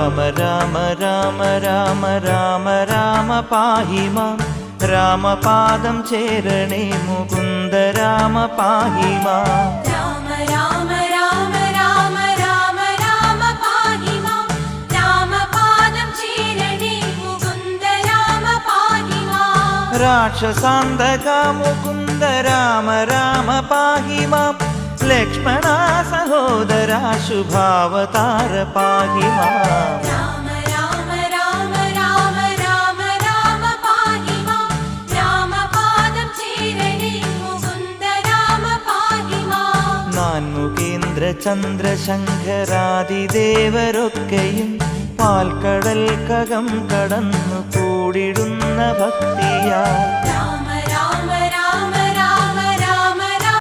രാമ രാമ രാമ രാമ രാമ രാമ പാഹി മാം രാമപാദം ചേരണേ മുകുന്ദ രാമ പാഹി മാം രാമ രാമ രാമ രാമ രാമ രാമ പാഹി മാം രാമപാദം ചേരണേ മുകുന്ദ രാമ പാഹി മാം രാക്ഷസാന്തക മുകുന്ദ രാമ രാമ പാഹി മാം ലക്ഷ്മണ സഹോദര ശുഭാവതാര പാഹി മാം രാമ രാമ രാമ രാമ രാമ രാമ പാഹി മാം രാമപാദം ചേരണേ മുകുന്ദ രാമ പാഹി മാം നാൻമുഖേന്ദ്ര ചന്ദ്രശങ്കരാദിദേവരൊക്കെയും പാൽക്കടൽ കകം കടന്നു കൂടിടുന്ന ഭക്തിയാൽ രാമ